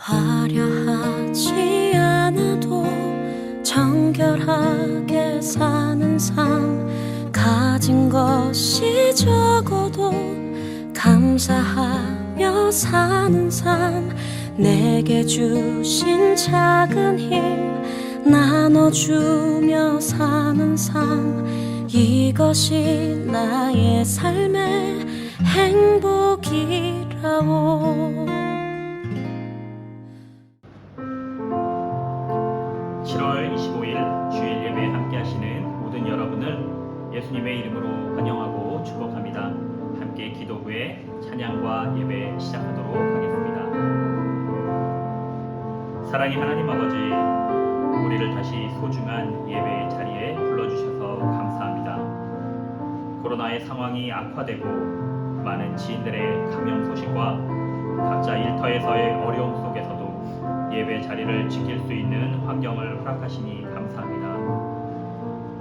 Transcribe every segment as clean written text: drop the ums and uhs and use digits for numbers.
화려하지 않아도 정결하게 사는 삶, 가진 것이 적어도 감사하며 사는 삶, 내게 주신 작은 힘 나눠주며 사는 삶, 이것이 나의 삶의 행복이라오. 7월 25일 주일 예배에 함께 하시는 모든 여러분을 예수님의 이름으로 환영하고 축복합니다. 함께 기도 후에 찬양과 예배 시작하도록 하겠습니다. 사랑의 하나님 아버지, 우리를 다시 소중한 예배의 자리에 불러주셔서 감사합니다. 코로나의 상황이 악화되고 많은 지인들의 감염 소식과 각자 일터에서의 어려움 속에서도 예배 자리를 지킬 수 있는 환경을 허락하시니 감사합니다.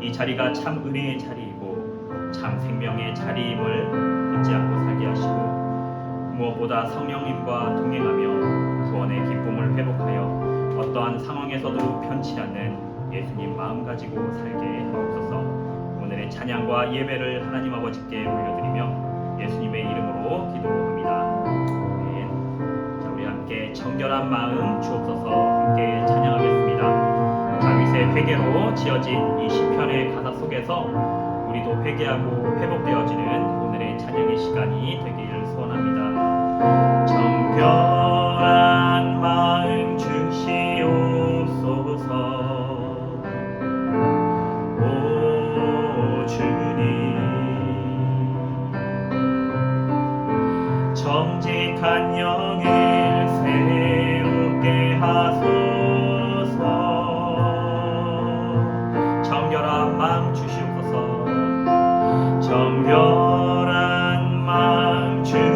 이 자리가 참 은혜의 자리이고 참 생명의 자리임을 잊지 않고 살게 하시고, 무엇보다 성령님과 동행하며 구원의 기쁨을 회복하여 어떠한 상황에서도 편치 않는 예수님 마음 가지고 살게 하옵소서. 오늘의 찬양과 예배를 하나님 아버지께 올려드리며 예수님의 이름으로 기도합니다. 함께 정결한 마음 주옵소서. 함께 찬양하겠습니다. 다윗의 회개로 지어진 이 시편의 가사 속에서 우리도 회개하고 회복되어지는 오늘의 찬양의 시간이 되기를 소원합니다. 정결한 마음 주시옵소서. 오 주님, 정직한 영을 새롭게 하소서. 정결한 마음 주시옵소서. 정결한 마음 주시옵소서.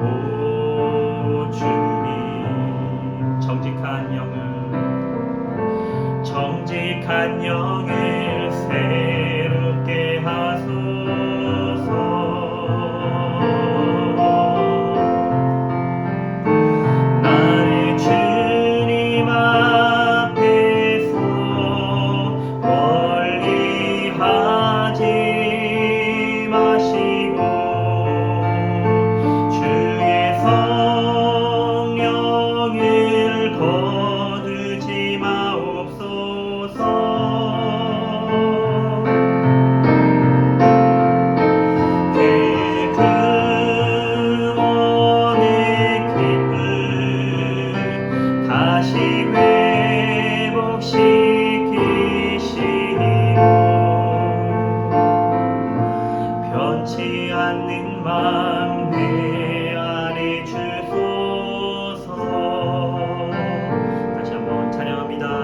오 주님, 정직한 영을 새롭게 하소서.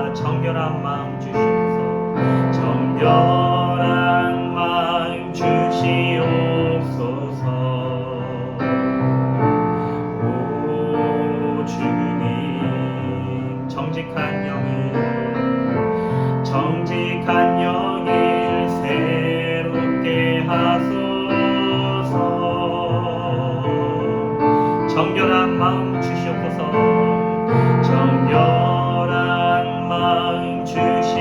정결한 마음 주시옵소서. 정결한 마음 주시옵소서. 오 주님, 정직한 영을 새롭게 하소서. 정결한 마음 주시옵소서. 정결한 마음 주시옵소서.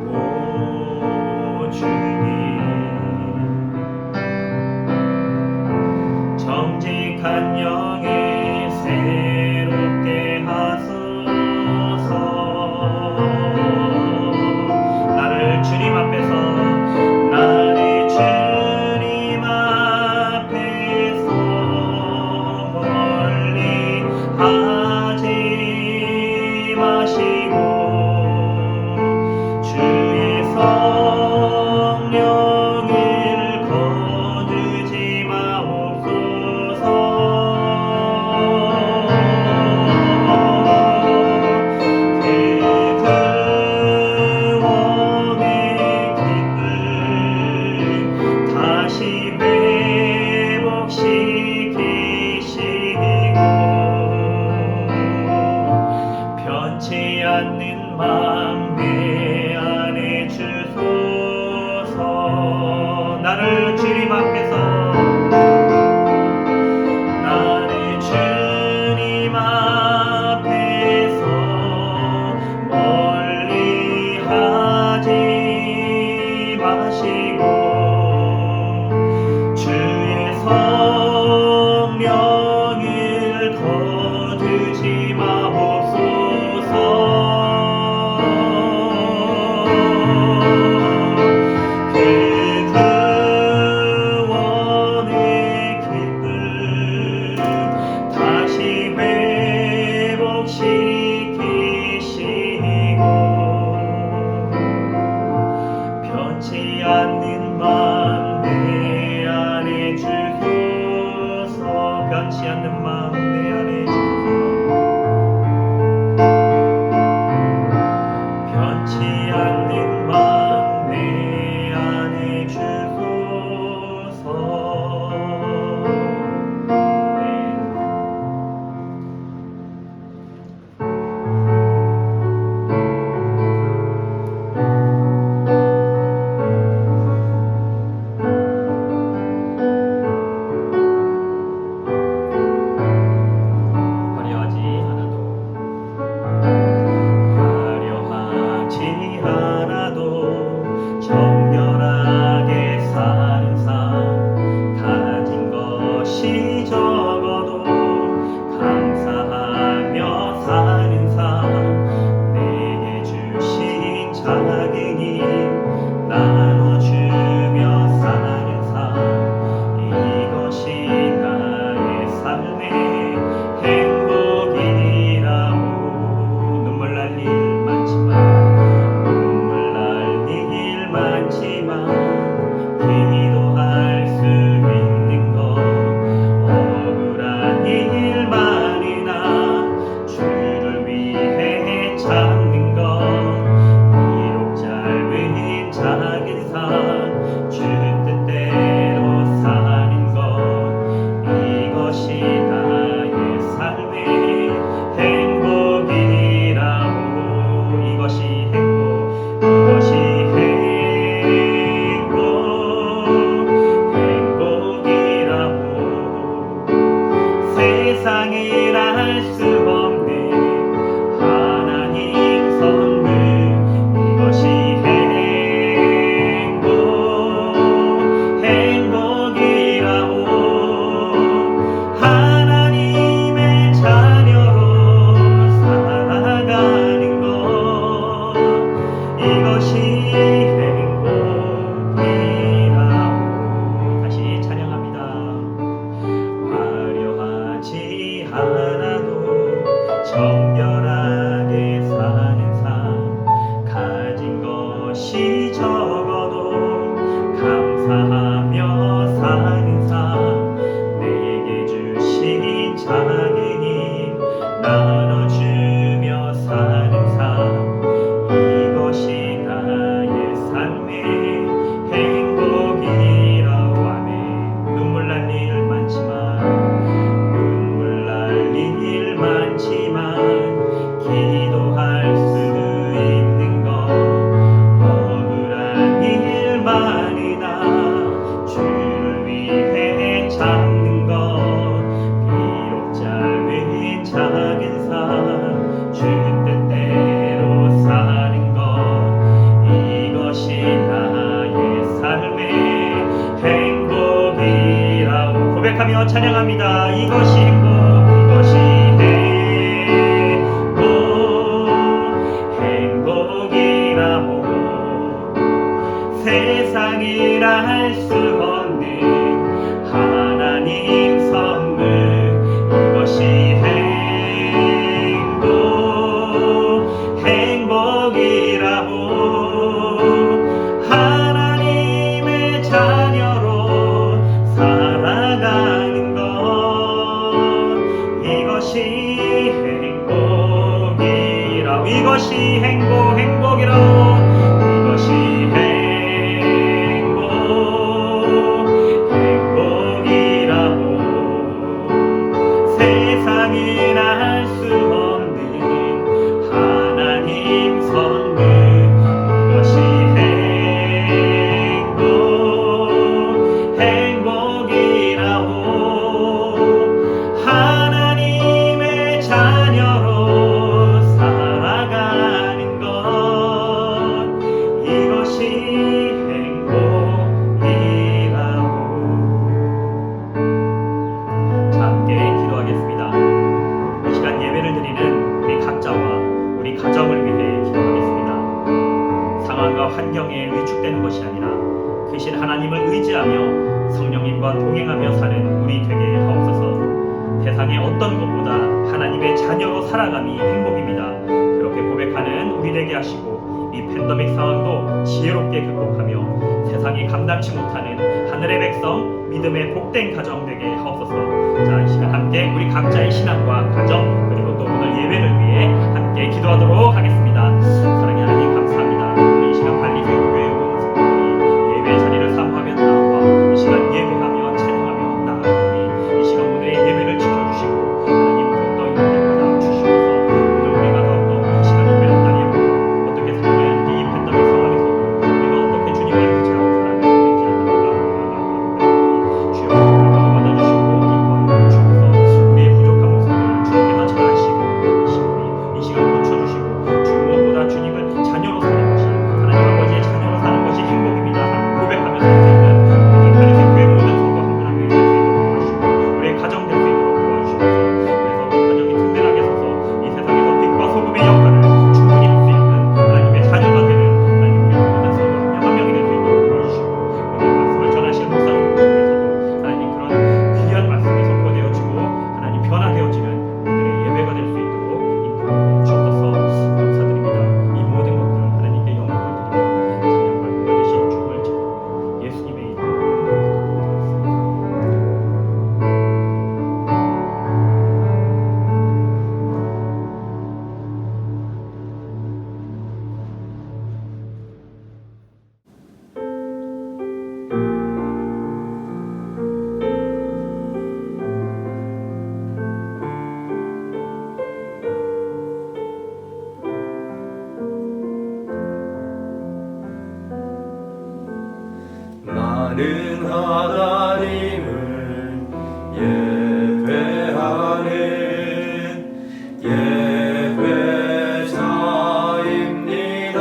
오 주님, 정직한 영을 새롭게 하소서. 나를 주님 앞에서 않는 마음 내 안에 주소서. 변치 않는 마음 내 안에 주소서. 변치 않는 마음 내 안에 주소서. 네. 화려하지 않아도 정결하게 사는 삶, 가진 것이 적어도 감사하며 사는 삶, 내게 주신 작은 힘 나눠주며 사는 삶, 이것이 나의 삶의 행복이라고. 눈물 날 일 많지만, 눈물 날 일 많지만 기도할 수 있는 것, 억울한 일만이나 주를 위해 참는 것, 비록 짧은 작은 삶 주 뜻대로 사는 것, 이것이 나의 삶의 행복이라고. 이것이 행복, 이것이 행복이라고. 세상을 알 수 없는 하나님 선물, 이것이 행복이라고. 하나님의 자녀로 살아가는 것, 이것이 행복이라고. 다시 찬양합니다. 화려하지 않아도 정결하게 사는 삶, 가진 것이 적어도 감사하며 사는 삶, 내게 주신 작은 힘 나눠주며 사는 삶, 이것이 나의 삶의 행복이라고 하네. 눈물 날 일 많지만, 눈물 날 일 많지만 기도할 수 있는 것, 억울한 일만이나 주를 위해 참는 것, 비록 짧은 작은 삶 주 뜻대로 사는 것, 이것이 나의 삶의 행복이라고 고백하며 찬양합니다. 이것이 행복, 이것이 행복이라고. 세상을 알 수 없는 하나님 선물, 이것이 행복이라고. 하나님의 자녀로 살아가는 것, 이것이 행복이라고. 이것이 행복이라고. 이것이 행복이라고. 세상을 알 수 없는 하나님 선물, 이것이 행복이라고. 하나님의 자녀로 살아가는 것, 이것이 행복이라고. 자, 함께 기도하겠습니다. 이 시간 예배를 드리는 우리 각자와 우리 가정을 위해 기도하겠습니다. 상황과 환경에 위축되는 것이 아니라 크신 하나님을 의지하며 성령님과 동행하며 사는 우리 되게 하옵소서. 세상의 어떤 것보다 하나님의 자녀로 살아감이 행복입니다. 그렇게 고백하는 우리 되게 하시고, 이 팬데믹 상황도 지혜롭게 극복하며 세상이 감당치 못하는 하늘의 백성, 믿음의 복된 가정 되게 하옵소서. 자, 이 시간 함께 우리 각자의 신앙과 가정 그리고 또 오늘 예배를 위해 함께 기도하도록 하겠습니다. 사랑의 하나님 감사합니다. 오늘 이 시간 발리교육교회에 오는 성도들이 예배 자리를 사모하며 나와 이 시간 예배하며 찬양하며 나아가니 이 시간 오늘의 예배를 지켜주시고 하나님 더욱더 있는 데마다 주시옵소서. 오늘 우리가 더욱더 이 시간 예배를 따르고 어떻게 살아가야 하는지 이 팬데믹 상황에서도 우리가 어떻게 주님을 의지하고 살아가야 되는지 주여 우리가 받아주시고 인도하여 주셔서 우리의 부족한 모습을 주님께서 잘 아시고 이 시간 고쳐주시고 주 무엇보다 주님을 자녀로 사는 것이 하나님 아버지의 자녀로 사는 것이 행복입니다. 고백하며 살 수 있는 오늘 발리교회 모든 성도 한 명 한 명이 될 수 있도록 도와주시고 우리의 가정 될 수 있도록 도와주시옵소서. 그래서 우리 가정이 든든하게 서서 이 세상에서 빛과 소금의 역할을 충분히 할 수 있는 하나님의 자녀가 되는 하나님 우리 모든 성도 한 명 한 명이 될 수 있도록 도와주시고 오늘 말씀을 전하실 목사님 중에서도 하나님 그런 귀한 말씀이 선포되어지고 하나님 변화되어지는 오늘의 예배가 될 수 있도록 인도하여 주옵소서. 감사드립니다. 이 모든 것들 하나님께 영광을 드리며 찬양과 은혜 되신 주님을 찬양하며 예수님의 이름으로 나는 하나님을 예배하는 예배자입니다.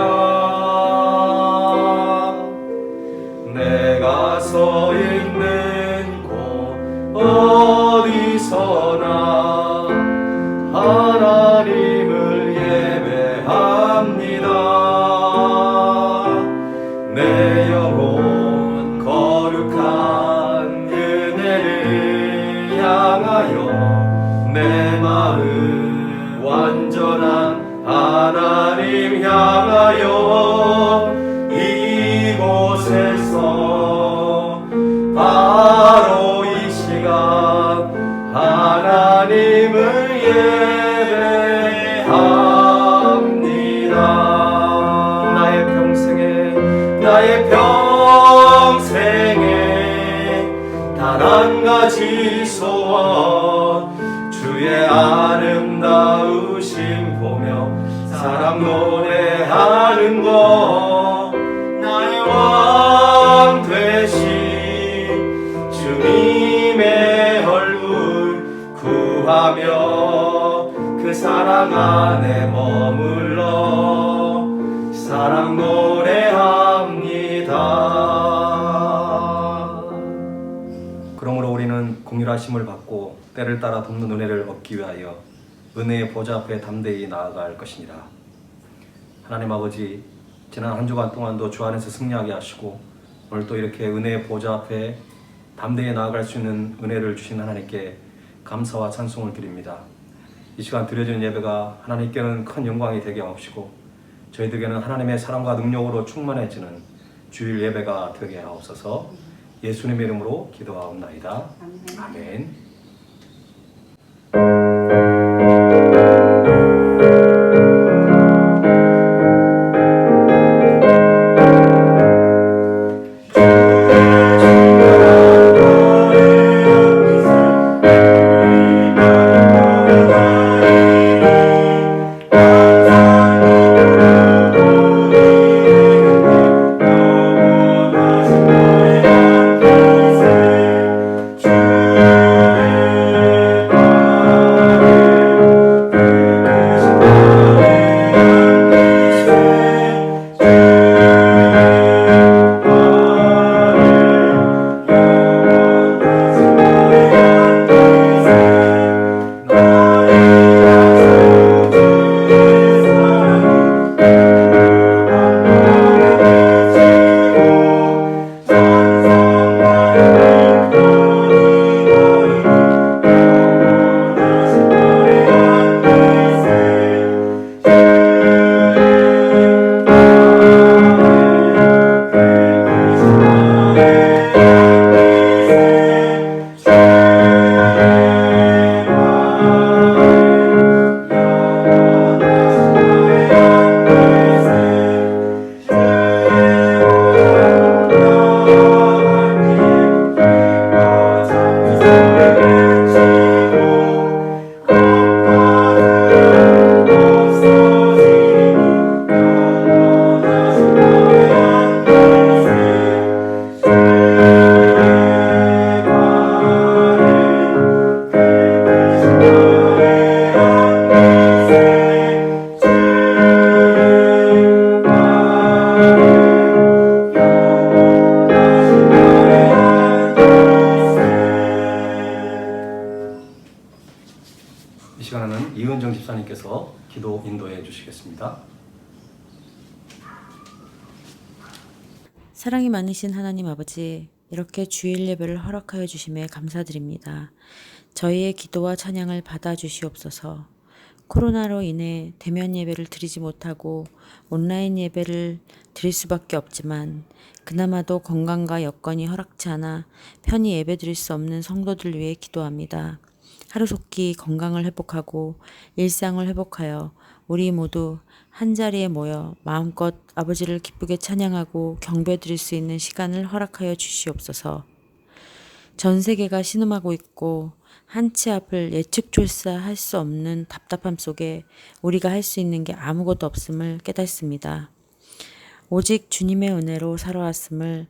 내가 서 있는 곳 어디서나 하나님을 예배합니다. 내 영혼 거룩한 은혜를 향하여 내 마음 완전한 하나님 향하여 이곳에서 바로 이 시간 하나님을 예배합니다. 나의 평생에 단 한 가지 소원 주의 아름다우심 보며 사랑 노래하는 것 나의 왕 되신 주님의 얼굴 구하며 그 사랑 안에 머물러 사랑 노래합니다. 그러므로 우리는 공률하심을 받고 때를 따라 돕는 은혜를 얻기 위하여 은혜의 보좌 앞에 담대히 나아갈 것이니라. 하나님 아버지, 지난 한 주간 동안도 주 안에서 승리하게 하시고 오늘 또 이렇게 은혜의 보좌 앞에 담대히 나아갈 수 있는 은혜를 주신 하나님께 감사와 찬송을 드립니다. 이 시간 드려지는 예배가 하나님께는 큰 영광이 되게 하옵시고 저희들에게는 하나님의 사랑과 능력으로 충만해지는 주일 예배가 되게 하옵소서. 예수님의 이름으로 기도하옵나이다. 아멘. 집사님께서 기도 인도해 주시겠습니다. 사랑이 많으신 하나님 아버지, 이렇게 주일 예배를 허락하여 주심에 감사드립니다. 저희의 기도와 찬양을 받아주시옵소서. 코로나로 인해 대면 예배를 드리지 못하고 온라인 예배를 드릴 수밖에 없지만 그나마도 건강과 여건이 허락치 않아 편히 예배 드릴 수 없는 성도들 위해 기도합니다. 하루속히 건강을 회복하고 일상을 회복하여 우리 모두 한자리에 모여 마음껏 아버지를 기쁘게 찬양하고 경배드릴 수 있는 시간을 허락하여 주시옵소서. 전 세계가 신음하고 있고 한치 앞을 예측조사할 수 없는 답답함 속에 우리가 할 수 있는 게 아무것도 없음을 깨닫습니다. 오직 주님의 은혜로 살아왔음을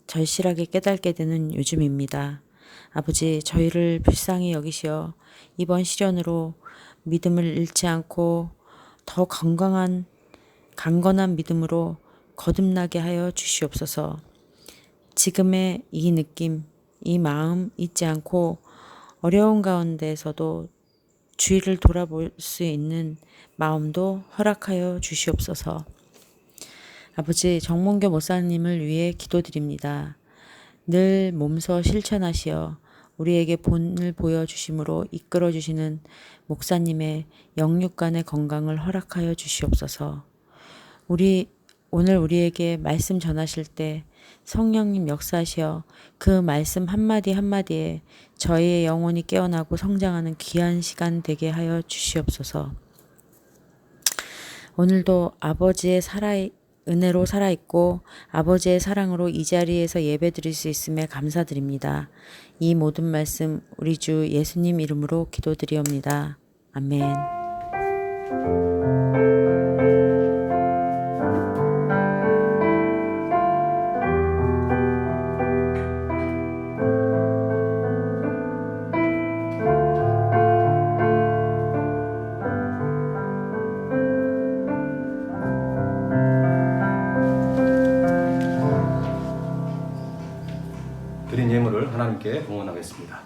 절실하게 깨닫게 되는 요즘입니다. 아버지, 저희를 불쌍히 여기시어 이번 시련으로 믿음을 잃지 않고 더 강건한 믿음으로 거듭나게 하여 주시옵소서. 지금의 이 느낌, 이 마음 잊지 않고 어려운 가운데서도 주위를 돌아볼 수 있는 마음도 허락하여 주시옵소서. 아버지, 정몽교 목사님을 위해 기도드립니다. 늘 몸소 실천하시어 우리에게 본을 보여주심으로 이끌어주시는 목사님의 영육간의 건강을 허락하여 주시옵소서. 오늘 우리에게 말씀 전하실 때 성령님 역사하시어 그 말씀 한마디 한마디에 저희의 영혼이 깨어나고 성장하는 귀한 시간 되게 하여 주시옵소서. 오늘도 아버지의 은혜로 살아있고 아버지의 사랑으로 이 자리에서 예배드릴 수 있음에 감사드립니다. 이 모든 말씀 우리 주 예수님 이름으로 기도드리옵니다. 아멘. 드린 예물을 하나님께 봉헌하겠습니다.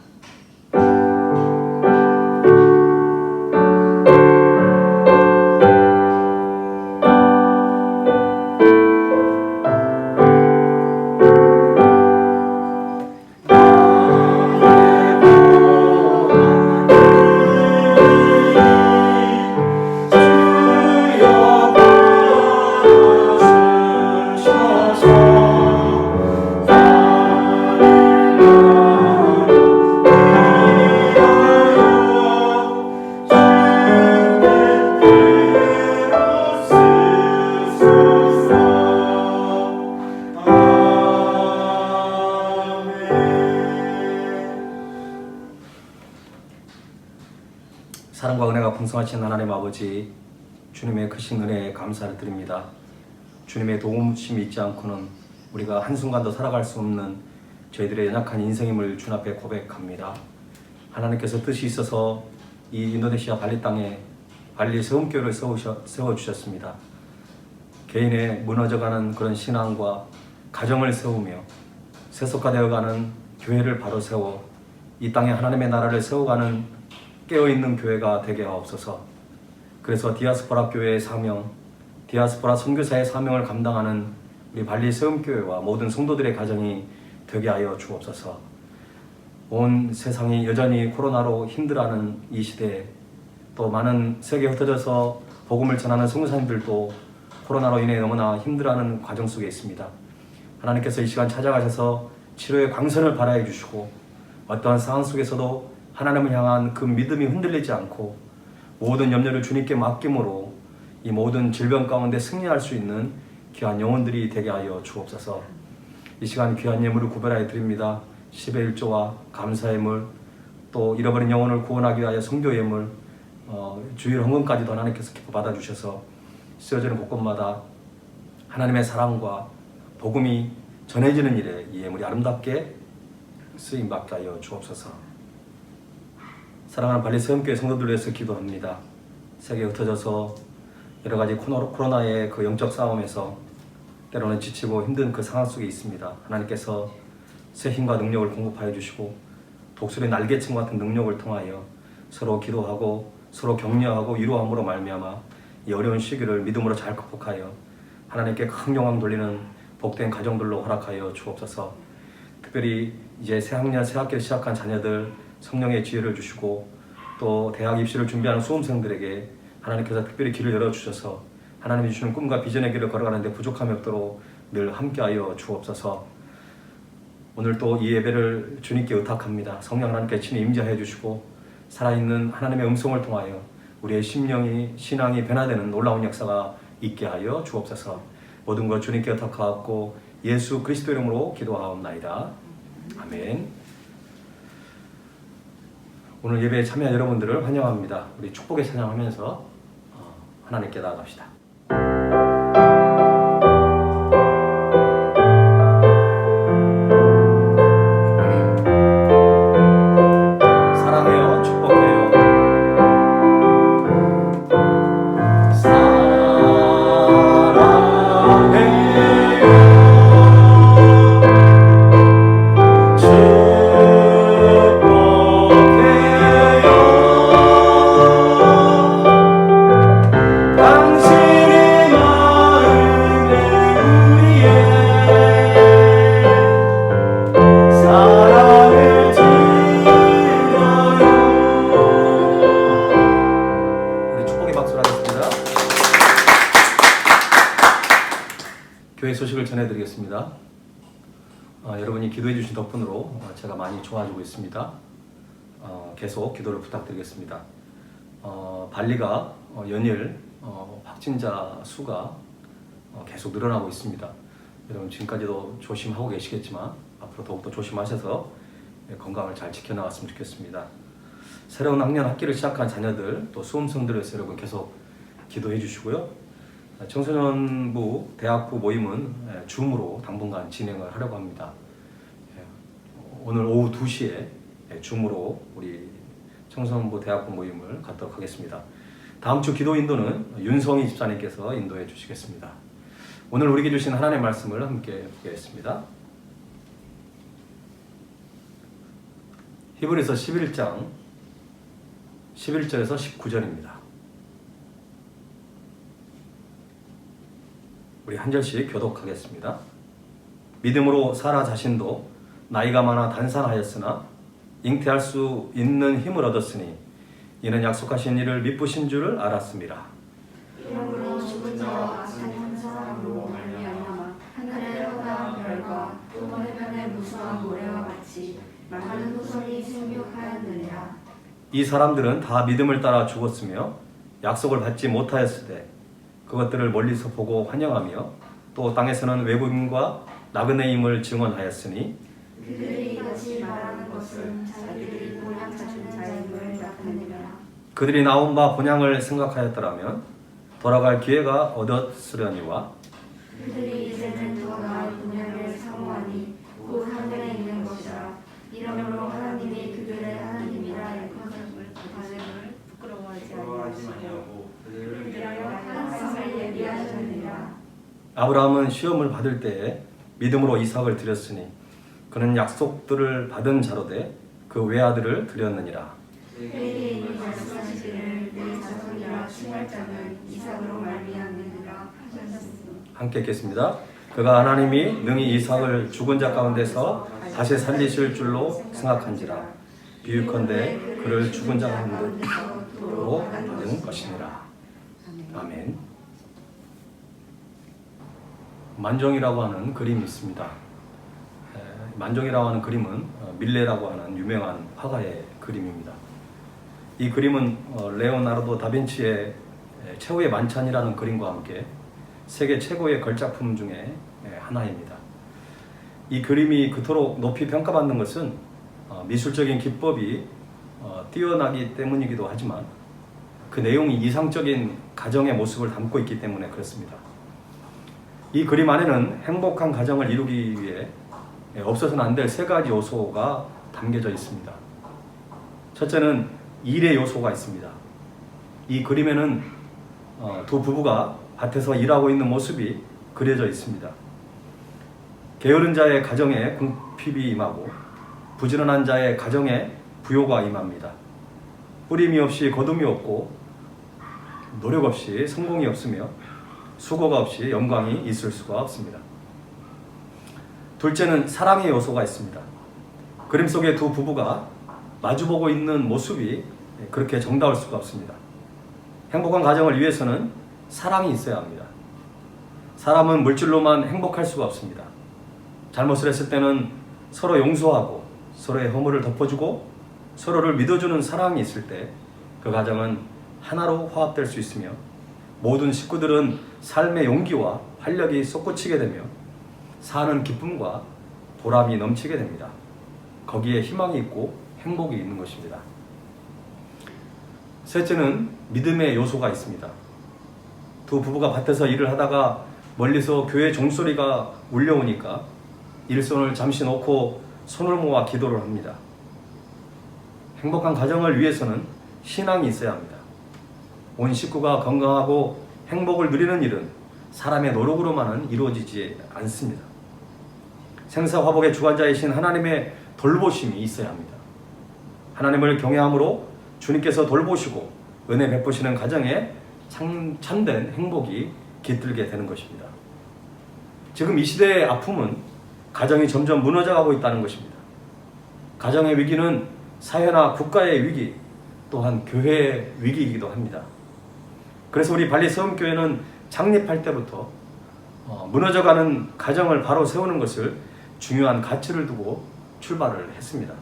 사랑과 은혜가 풍성하신 하나님 아버지, 주님의 크신 은혜에 감사를 드립니다. 주님의 도움심이 있지 않고는 우리가 한순간도 살아갈 수 없는 저희들의 연약한 인생임을 주님 앞에 고백합니다. 하나님께서 뜻이 있어서 이 인도네시아 발리 땅에 발리 세움교회를 세워주셨습니다. 개인의 무너져가는 그런 신앙과 가정을 세우며 세속화되어가는 교회를 바로 세워 이 땅에 하나님의 나라를 세워가는 깨어있는 교회가 되게 하옵소서. 그래서 디아스포라 교회의 사명, 디아스포라 선교사의 사명을 감당하는 우리 발리 세움교회와 모든 성도들의 가정이 되게 하여 주옵소서. 온 세상이 여전히 코로나로 힘들어하는 이 시대에 또 많은 세계에 흩어져서 복음을 전하는 선교사님들도 코로나로 인해 너무나 힘들어하는 과정 속에 있습니다. 하나님께서 이 시간 찾아가셔서 치료의 광선을 발하여 주시고 어떠한 상황 속에서도 하나님을 향한 그 믿음이 흔들리지 않고 모든 염려를 주님께 맡김으로 이 모든 질병 가운데 승리할 수 있는 귀한 영혼들이 되게 하여 주옵소서. 이 시간 귀한 예물을 구별하여 드립니다. 10의 1조와 감사의 물, 또 잃어버린 영혼을 구원하기 위하여 성교 예물, 주일 헌금까지도 하나님께서 기뻐 받아주셔서 쓰여지는 곳곳마다 하나님의 사랑과 복음이 전해지는 일에 이 예물이 아름답게 쓰임받게 하여 주옵소서. 사랑하는 발리 세움교회 성도들 위해서 기도합니다. 세계에 흩어져서 여러 가지 코로나의 그 영적 싸움에서 때로는 지치고 힘든 그 상황 속에 있습니다. 하나님께서 새 힘과 능력을 공급하여 주시고 독수리 날개침 같은 능력을 통하여 서로 기도하고 서로 격려하고 위로함으로 말미암아 이 어려운 시기를 믿음으로 잘 극복하여 하나님께 큰 영광 돌리는 복된 가정들로 허락하여 주옵소서. 특별히 이제 새학년 새학기를 시작한 자녀들 성령의 지혜를 주시고 또 대학 입시를 준비하는 수험생들에게 하나님께서 특별히 길을 열어주셔서 하나님이 주시는 꿈과 비전의 길을 걸어가는데 부족함이 없도록 늘 함께하여 주옵소서. 오늘 또 이 예배를 주님께 의탁합니다. 성령 하나님께 친히 임재하여 주시고 살아있는 하나님의 음성을 통하여 우리의 심령이 신앙이 변화되는 놀라운 역사가 있게 하여 주옵소서. 모든 것 주님께 의탁하옵고 예수 그리스도 이름으로 기도하옵나이다. 아멘. 오늘 예배에 참여한 여러분들을 환영합니다. 우리 축복의 찬양하면서 하나님께 나아갑시다. 사랑해요, 축복해요. 교회 소식을 전해드리겠습니다. 여러분이 기도해 주신 덕분으로 제가 많이 좋아지고 있습니다. 계속 기도를 부탁드리겠습니다. 발리가 연일 확진자 수가 계속 늘어나고 있습니다. 여러분 지금까지도 조심하고 계시겠지만 앞으로 더욱더 조심하셔서 건강을 잘 지켜나갔으면 좋겠습니다. 새로운 학년 학기를 시작한 자녀들 또 수험생들을 위해서 여러분 계속 기도해 주시고요. 청소년부 대학부 모임은 줌으로 당분간 진행을 하려고 합니다. 오늘 오후 2시에 줌으로 우리 청소년부 대학부 모임을 갖도록 하겠습니다. 다음 주 기도 인도는 윤성희 집사님께서 인도해 주시겠습니다. 오늘 우리에게 주신 하나님의 말씀을 함께 보겠습니다. 히브리서 11장 11절에서 19절입니다. 우리 한 절씩 교독하겠습니다. 믿음으로 사라 자신도 나이가 많아 단산하였으나 잉태할 수 있는 힘을 얻었으니 이는 약속하신 이를 미쁘신 줄을 알았습니다. 이러므로 죽은 자와 산 사람으로 말미암아 하늘의 허다한 별과 또 해변의 무수한 모래와 같이 많은 후손이 생육하였느니라. 이 사람들은 다 믿음을 따라 죽었으며 약속을 받지 못하였을 때 그것들을 멀리서 보고 환영하며 또 땅에서는 외국인과 나그네임을 증언하였으니 그들이 이같이 말하는 것은 자기들이 본향 찾은 자임을 나타내라. 그들이 나온 바 본향을 생각하였더라면 돌아갈 기회가 얻었으려니와 그들이 이제는 더 나은 본향을 사모하니 곧 하늘에 있는 것이라. 이러므로 하나님이 그들의 하나님이라 일컬음을 부끄러워하지 아니하시고 그들을 위하여 한 상을 예비하셨느니라. 아브라함은 시험을 받을 때에 믿음으로 이삭을 드렸으니 그는 약속들을 받은 자로되 그 외아들을 드렸느니라. 그에게 이미 말씀하시기를 내 자손이라 칭할 자는 이삭으로 말미암느니라 하셨으니. 함께 읽겠습니다. 그가 하나님이 능히 이삭을 죽은 자 가운데서 다시 살리실 줄로 생각한지라. 비유컨대 그를 죽은 자 가운데로 받은 것이니라. 아멘. 만종이라고 하는 그림이 있습니다. 만종이라고 하는 그림은 밀레라고 하는 유명한 화가의 그림입니다. 이 그림은 레오나르도 다빈치의 최후의 만찬이라는 그림과 함께 세계 최고의 걸작품 중에 하나입니다. 이 그림이 그토록 높이 평가받는 것은 미술적인 기법이 뛰어나기 때문이기도 하지만 그 내용이 이상적인 가정의 모습을 담고 있기 때문에 그렇습니다. 이 그림 안에는 행복한 가정을 이루기 위해 없어서는 안 될 세 가지 요소가 담겨져 있습니다. 첫째는 일의 요소가 있습니다. 이 그림에는 두 부부가 밭에서 일하고 있는 모습이 그려져 있습니다. 게으른 자의 가정에 궁핍이 임하고 부지런한 자의 가정에 부요가 임합니다. 뿌림이 없이 거둠이 없고 노력 없이 성공이 없으며 수고가 없이 영광이 있을 수가 없습니다. 둘째는 사랑의 요소가 있습니다. 그림 속의 두 부부가 마주보고 있는 모습이 그렇게 정다울 수가 없습니다. 행복한 가정을 위해서는 사랑이 있어야 합니다. 사람은 물질로만 행복할 수가 없습니다. 잘못을 했을 때는 서로 용서하고 서로의 허물을 덮어주고 서로를 믿어주는 사랑이 있을 때 그 가정은 하나로 화합될 수 있으며 모든 식구들은 삶의 용기와 활력이 솟구치게 되며 사는 기쁨과 보람이 넘치게 됩니다. 거기에 희망이 있고 행복이 있는 것입니다. 셋째는 믿음의 요소가 있습니다. 두 부부가 밭에서 일을 하다가 멀리서 교회 종소리가 울려오니까 일손을 잠시 놓고 손을 모아 기도를 합니다. 행복한 가정을 위해서는 신앙이 있어야 합니다. 온 식구가 건강하고 행복을 누리는 일은 사람의 노력으로만은 이루어지지 않습니다. 생사화복의 주관자이신 하나님의 돌보심이 있어야 합니다. 하나님을 경외함으로 주님께서 돌보시고 은혜 베푸시는 가정에 참된 행복이 깃들게 되는 것입니다. 지금 이 시대의 아픔은 가정이 점점 무너져가고 있다는 것입니다. 가정의 위기는 사회나 국가의 위기, 또한 교회의 위기이기도 합니다. 그래서 우리 발리 서음교회는 창립할 때부터 무너져가는 가정을 바로 세우는 것을 중요한 가치를 두고 출발을 했습니다.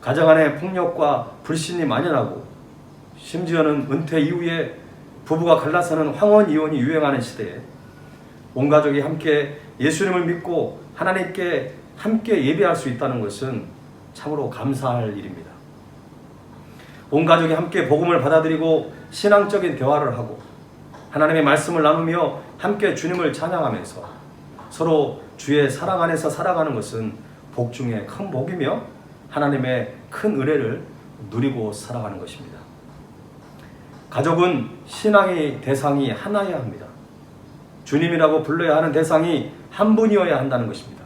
가정 안에 폭력과 불신이 만연하고 심지어는 은퇴 이후에 부부가 갈라서는 황혼 이혼이 유행하는 시대에 온 가족이 함께 예수님을 믿고 하나님께 함께 예배할 수 있다는 것은 참으로 감사할 일입니다. 온 가족이 함께 복음을 받아들이고 신앙적인 대화를 하고 하나님의 말씀을 나누며 함께 주님을 찬양하면서 서로 주의 사랑 안에서 살아가는 것은 복 중에 큰 복이며 하나님의 큰 은혜를 누리고 살아가는 것입니다. 가족은 신앙의 대상이 하나여야 합니다. 주님이라고 불러야 하는 대상이 한 분이어야 한다는 것입니다.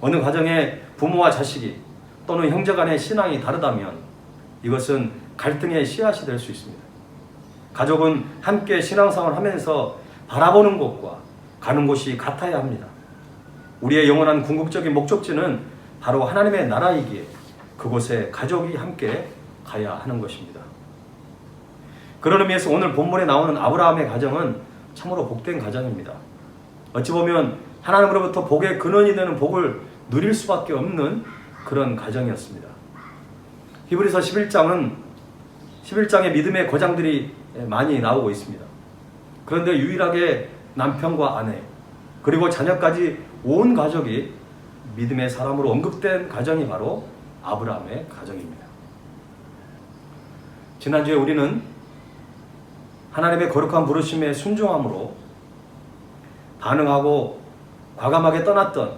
어느 가정에 부모와 자식이 또는 형제 간의 신앙이 다르다면 이것은 갈등의 씨앗이 될 수 있습니다. 가족은 함께 신앙생활을 하면서 바라보는 곳과 가는 곳이 같아야 합니다. 우리의 영원한 궁극적인 목적지는 바로 하나님의 나라이기에 그곳에 가족이 함께 가야 하는 것입니다. 그런 의미에서 오늘 본문에 나오는 아브라함의 가정은 참으로 복된 가정입니다. 어찌 보면 하나님으로부터 복의 근원이 되는 복을 누릴 수밖에 없는 그런 가정이었습니다. 히브리서 11장의 믿음의 고장들이 많이 나오고 있습니다. 그런데 유일하게 남편과 아내 그리고 자녀까지 온 가족이 믿음의 사람으로 언급된 가정이 바로 아브라함의 가정입니다. 지난주에 우리는 하나님의 거룩한 부르심에 순종함으로 반응하고 과감하게 떠났던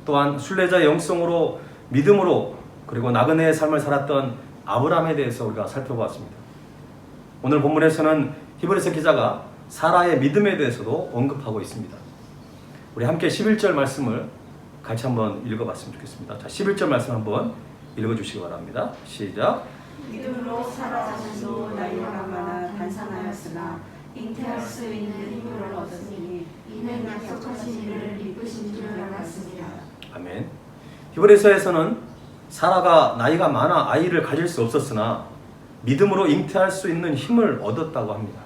또한 순례자의 영성으로 믿음으로 그리고 나그네의 삶을 살았던 아브라함에 대해서 우리가 살펴보았습니다. 오늘 본문에서는 히브리서 기자가 사라의 믿음에 대해서도 언급하고 있습니다. 우리 함께 11절 말씀을 같이 한번 읽어봤으면 좋겠습니다. 자, 11절 말씀 한번 읽어주시기 바랍니다. 시작. 믿음으로 사라 자신도 나이가 많아 단산하였으나 잉태할 수 있는 힘을 얻었으니 이는 약속하신 이를 이끄신 줄 알았습니다. 아멘. 히브리서에서는 사라가 나이가 많아 아이를 가질 수 없었으나 믿음으로 잉태할 수 있는 힘을 얻었다고 합니다.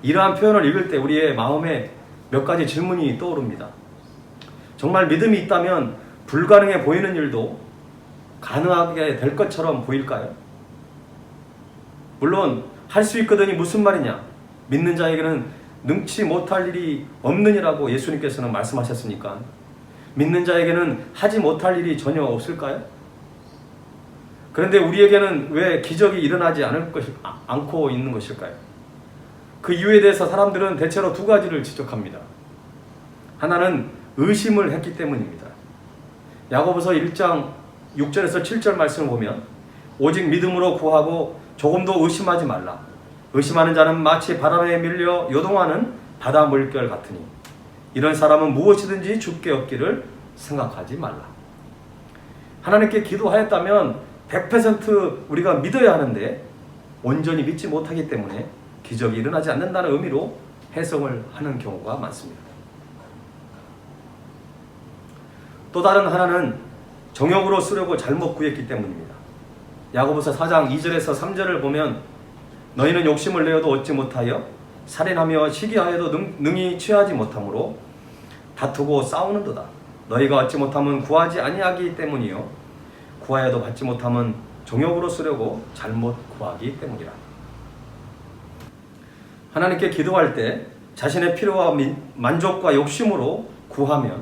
이러한 표현을 읽을 때 우리의 마음에 몇 가지 질문이 떠오릅니다. 정말 믿음이 있다면 불가능해 보이는 일도 가능하게 될 것처럼 보일까요? 물론 할 수 있거든이 무슨 말이냐? 믿는 자에게는 능치 못할 일이 없느니라고 예수님께서는 말씀하셨으니까 믿는 자에게는 하지 못할 일이 전혀 없을까요? 그런데 우리에게는 왜 기적이 일어나지 않고 있는 것일까요? 그 이유에 대해서 사람들은 대체로 두 가지를 지적합니다. 하나는 의심을 했기 때문입니다. 야고보서 1장 6절에서 7절 말씀을 보면 오직 믿음으로 구하고 조금도 의심하지 말라. 의심하는 자는 마치 바람에 밀려 요동하는 바다 물결 같으니 이런 사람은 무엇이든지 죽게 얻기를 생각하지 말라. 하나님께 기도하였다면 100% 우리가 믿어야 하는데 온전히 믿지 못하기 때문에 기적이 일어나지 않는다는 의미로 해석을 하는 경우가 많습니다. 또 다른 하나는 정욕으로 쓰려고 잘못 구했기 때문입니다. 야고보서 4장 2절에서 3절을 보면 너희는 욕심을 내어도 얻지 못하여 살인하며 시기하여도 능히 취하지 못하므로 다투고 싸우는도다. 너희가 얻지 못하면 구하지 아니하기 때문이요 구하여도 받지 못하면 정욕으로 쓰려고 잘못 구하기 때문이라. 하나님께 기도할 때 자신의 필요와 만족과 욕심으로 구하면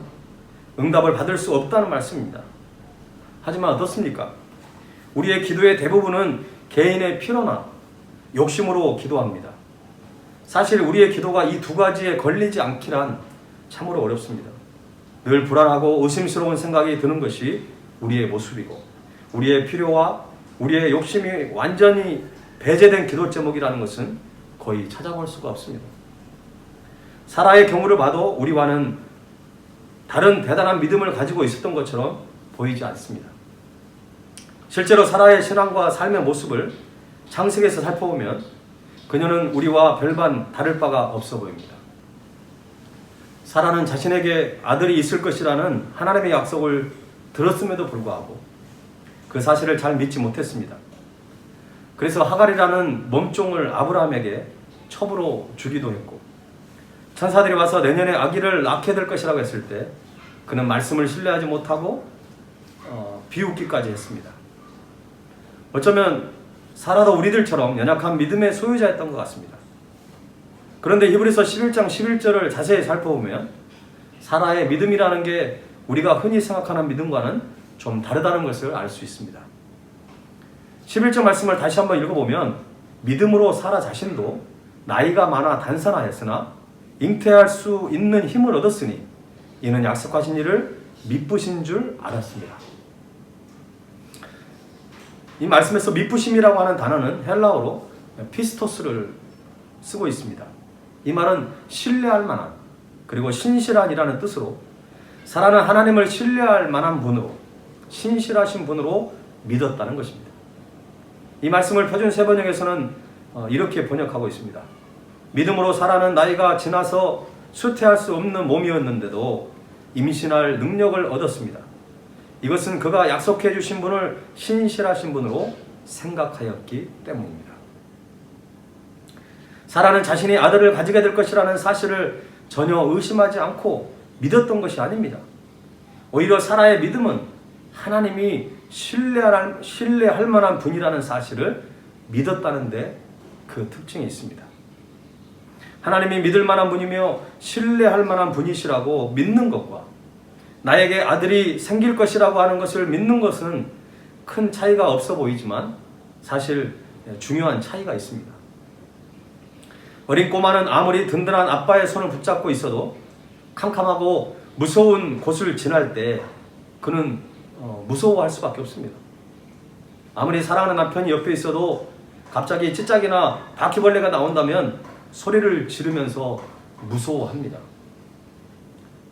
응답을 받을 수 없다는 말씀입니다. 하지만 어떻습니까? 우리의 기도의 대부분은 개인의 필요나 욕심으로 기도합니다. 사실 우리의 기도가 이 두 가지에 걸리지 않기란 참으로 어렵습니다. 늘 불안하고 의심스러운 생각이 드는 것이 우리의 모습이고 우리의 필요와 우리의 욕심이 완전히 배제된 기도 제목이라는 것은 거의 찾아볼 수가 없습니다. 사라의 경우를 봐도 우리와는 다른 대단한 믿음을 가지고 있었던 것처럼 보이지 않습니다. 실제로 사라의 신앙과 삶의 모습을 창세기에서 살펴보면 그녀는 우리와 별반 다를 바가 없어 보입니다. 사라는 자신에게 아들이 있을 것이라는 하나님의 약속을 들었음에도 불구하고 그 사실을 잘 믿지 못했습니다. 그래서 하갈이라는 몸종을 아브라함에게 첩으로 주기도 했고 천사들이 와서 내년에 아기를 낳게 될 것이라고 했을 때 그는 말씀을 신뢰하지 못하고 비웃기까지 했습니다. 어쩌면 사라도 우리들처럼 연약한 믿음의 소유자였던 것 같습니다. 그런데 히브리서 11장 11절을 자세히 살펴보면 사라의 믿음이라는 게 우리가 흔히 생각하는 믿음과는 좀 다르다는 것을 알 수 있습니다. 11절 말씀을 다시 한번 읽어보면 믿음으로 사라 자신도 나이가 많아 단산하였으나 잉태할 수 있는 힘을 얻었으니 이는 약속하신 일을 미쁘신 줄 알았습니다. 이 말씀에서 미쁘심이라고 하는 단어는 헬라어로 피스토스를 쓰고 있습니다. 이 말은 신뢰할 만한 그리고 신실한이라는 뜻으로 사라는 하나님을 신뢰할 만한 분으로 신실하신 분으로 믿었다는 것입니다. 이 말씀을 표준 세번역에서는 이렇게 번역하고 있습니다. 믿음으로 사라는 나이가 지나서 수태할 수 없는 몸이었는데도 임신할 능력을 얻었습니다. 이것은 그가 약속해 주신 분을 신실하신 분으로 생각하였기 때문입니다. 사라는 자신이 아들을 가지게 될 것이라는 사실을 전혀 의심하지 않고 믿었던 것이 아닙니다. 오히려 사라의 믿음은 하나님이 신뢰할 만한 분이라는 사실을 믿었다는데 그 특징이 있습니다. 하나님이 믿을 만한 분이며 신뢰할 만한 분이시라고 믿는 것과 나에게 아들이 생길 것이라고 하는 것을 믿는 것은 큰 차이가 없어 보이지만 사실 중요한 차이가 있습니다. 어린 꼬마는 아무리 든든한 아빠의 손을 붙잡고 있어도 캄캄하고 무서운 곳을 지날 때 그는 무서워할 수밖에 없습니다. 아무리 사랑하는 남편이 옆에 있어도 갑자기 찌짝이나 바퀴벌레가 나온다면 소리를 지르면서 무서워합니다.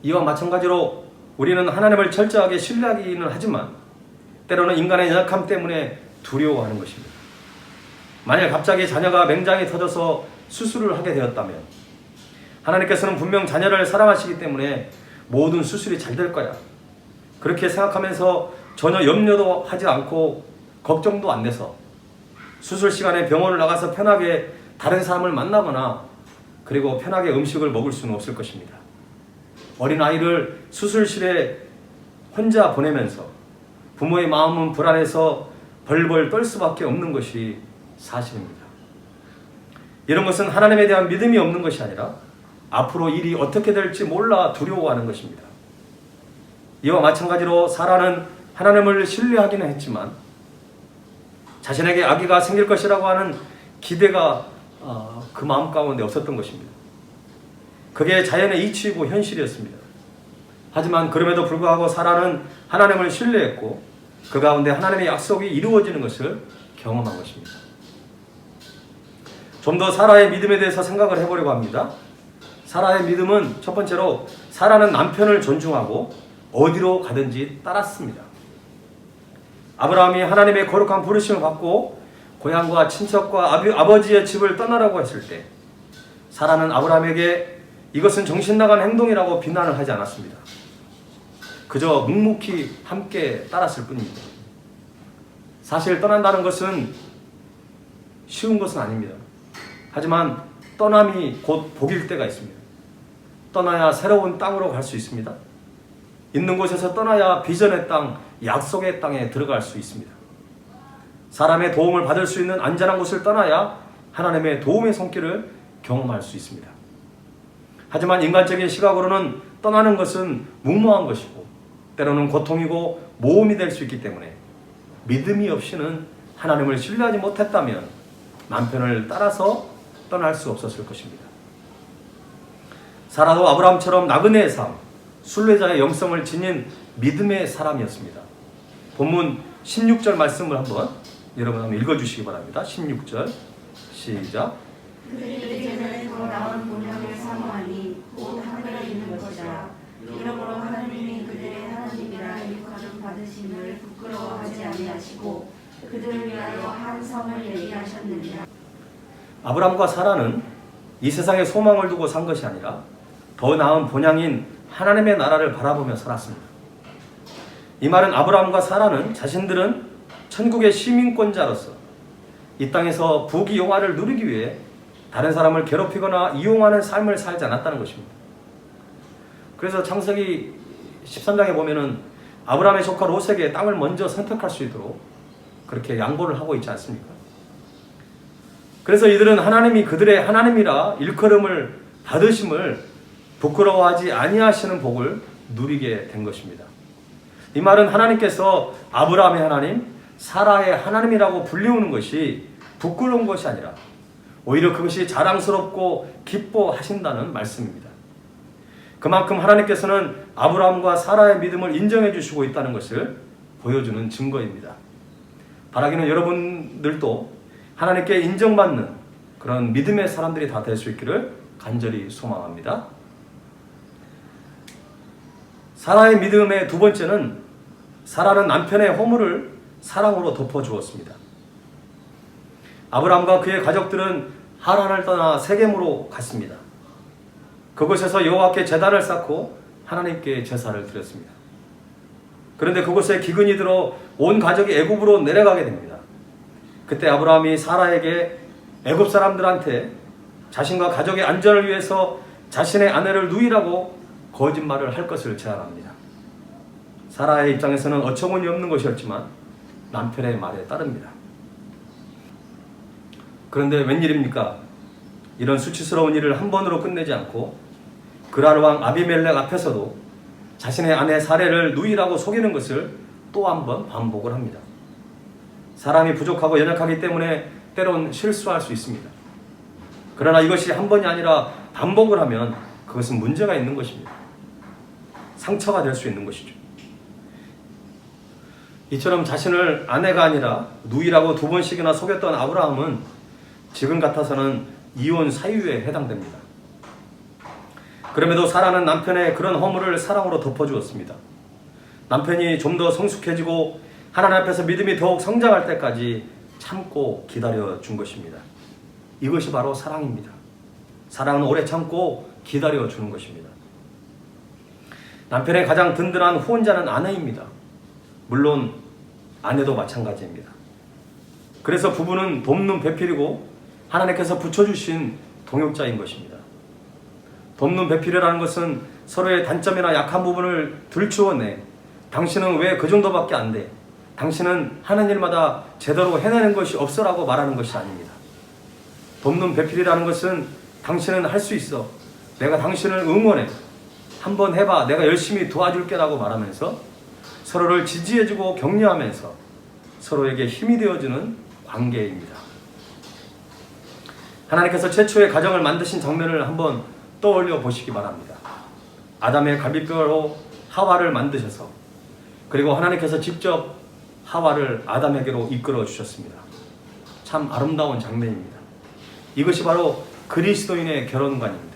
이와 마찬가지로 우리는 하나님을 철저하게 신뢰하기는 하지만 때로는 인간의 연약함 때문에 두려워하는 것입니다. 만약 갑자기 자녀가 맹장이 터져서 수술을 하게 되었다면 하나님께서는 분명 자녀를 사랑하시기 때문에 모든 수술이 잘 될 거야. 그렇게 생각하면서 전혀 염려도 하지 않고 걱정도 안 돼서 수술 시간에 병원을 나가서 편하게 다른 사람을 만나거나 그리고 편하게 음식을 먹을 수는 없을 것입니다. 어린아이를 수술실에 혼자 보내면서 부모의 마음은 불안해서 벌벌 떨 수밖에 없는 것이 사실입니다. 이런 것은 하나님에 대한 믿음이 없는 것이 아니라 앞으로 일이 어떻게 될지 몰라 두려워하는 것입니다. 이와 마찬가지로 사라는 하나님을 신뢰하기는 했지만 자신에게 아기가 생길 것이라고 하는 기대가 그 마음 가운데 없었던 것입니다. 그게 자연의 이치이고 현실이었습니다. 하지만 그럼에도 불구하고 사라는 하나님을 신뢰했고 그 가운데 하나님의 약속이 이루어지는 것을 경험한 것입니다. 좀 더 사라의 믿음에 대해서 생각을 해보려고 합니다. 사라의 믿음은 첫 번째로 사라는 남편을 존중하고 어디로 가든지 따랐습니다. 아브라함이 하나님의 거룩한 부르심을 받고 고향과 친척과 아버지의 집을 떠나라고 했을 때 사라는 아브라함에게 이것은 정신나간 행동이라고 비난을 하지 않았습니다. 그저 묵묵히 함께 따랐을 뿐입니다. 사실 떠난다는 것은 쉬운 것은 아닙니다. 하지만 떠남이 곧 복일 때가 있습니다. 떠나야 새로운 땅으로 갈 수 있습니다. 있는 곳에서 떠나야 비전의 땅, 약속의 땅에 들어갈 수 있습니다. 사람의 도움을 받을 수 있는 안전한 곳을 떠나야 하나님의 도움의 손길을 경험할 수 있습니다. 하지만 인간적인 시각으로는 떠나는 것은 무모한 것이고 때로는 고통이고 모험이 될 수 있기 때문에 믿음이 없이는 하나님을 신뢰하지 못했다면 남편을 따라서 떠날 수 없었을 것입니다. 사라도 아브라함처럼 나그네의 삶, 순례자의 영성을 지닌 믿음의 사람이었습니다. 본문 16절 말씀을 여러분 한번 읽어주시기 바랍니다. 16절 시작. 그들에게는 나온 본향을 사모하니 곧 하늘에 있는 것이라. 이러므로 하나님이 그들의 하나님이라 일컬음 받으심을 부끄러워하지 아니하시고 그들을 위하여 한 성을 예비하셨느니라. 아브라함과 사라는 이 세상에 소망을 두고 산 것이 아니라 더 나은 본향인 하나님의 나라를 바라보며 살았습니다. 이 말은 아브라함과 사라는 자신들은 천국의 시민권자로서 이 땅에서 부귀영화를 누리기 위해 다른 사람을 괴롭히거나 이용하는 삶을 살지 않았다는 것입니다. 그래서 창세기 13장에 보면은 아브라함의 조카 롯에게 땅을 먼저 선택할 수 있도록 그렇게 양보를 하고 있지 않습니까? 그래서 이들은 하나님이 그들의 하나님이라 일컬음을 받으심을 부끄러워하지 아니하시는 복을 누리게 된 것입니다. 이 말은 하나님께서 아브라함의 하나님, 사라의 하나님이라고 불리우는 것이 부끄러운 것이 아니라 오히려 그것이 자랑스럽고 기뻐하신다는 말씀입니다. 그만큼 하나님께서는 아브라함과 사라의 믿음을 인정해 주시고 있다는 것을 보여주는 증거입니다. 바라기는 여러분들도 하나님께 인정받는 그런 믿음의 사람들이 다 될 수 있기를 간절히 소망합니다. 사라의 믿음의 두 번째는 사라는 남편의 허물을 사랑으로 덮어주었습니다. 아브라함과 그의 가족들은 하란을 떠나 세겜으로 갔습니다. 그곳에서 여호와께 제단을 쌓고 하나님께 제사를 드렸습니다. 그런데 그곳에 기근이 들어 온 가족이 애굽으로 내려가게 됩니다. 그때 아브라함이 사라에게 애굽 사람들한테 자신과 가족의 안전을 위해서 자신의 아내를 누이라고 거짓말을 할 것을 제안합니다. 사라의 입장에서는 어처구니 없는 것이었지만 남편의 말에 따릅니다. 그런데 웬일입니까? 이런 수치스러운 일을 한 번으로 끝내지 않고 그랄 왕 아비멜렉 앞에서도 자신의 아내 사례를 누이라고 속이는 것을 또 한 번 반복을 합니다. 사람이 부족하고 연약하기 때문에 때론 실수할 수 있습니다. 그러나 이것이 한 번이 아니라 반복을 하면 그것은 문제가 있는 것입니다. 상처가 될 수 있는 것이죠. 이처럼 자신을 아내가 아니라 누이라고 두 번씩이나 속였던 아브라함은 지금 같아서는 이혼 사유에 해당됩니다. 그럼에도 사라는 남편의 그런 허물을 사랑으로 덮어주었습니다. 남편이 좀 더 성숙해지고 하나님 앞에서 믿음이 더욱 성장할 때까지 참고 기다려준 것입니다. 이것이 바로 사랑입니다. 사랑은 오래 참고 기다려주는 것입니다. 남편의 가장 든든한 후원자는 아내입니다. 물론 아내도 마찬가지입니다. 그래서 부부는 돕는 배필이고 하나님께서 붙여주신 동역자인 것입니다. 돕는 배필이라는 것은 서로의 단점이나 약한 부분을 들추어내 당신은 왜 그 정도밖에 안 돼? 당신은 하는 일마다 제대로 해내는 것이 없어라고 말하는 것이 아닙니다. 돕는 배필이라는 것은 당신은 할 수 있어. 내가 당신을 응원해. 한번 해봐. 내가 열심히 도와줄게 라고 말하면서 서로를 지지해주고 격려하면서 서로에게 힘이 되어주는 관계입니다. 하나님께서 최초의 가정을 만드신 장면을 한번 떠올려 보시기 바랍니다. 아담의 갈비뼈로 하와를 만드셔서 그리고 하나님께서 직접 하와를 아담에게로 이끌어 주셨습니다. 참 아름다운 장면입니다. 이것이 바로 그리스도인의 결혼관입니다.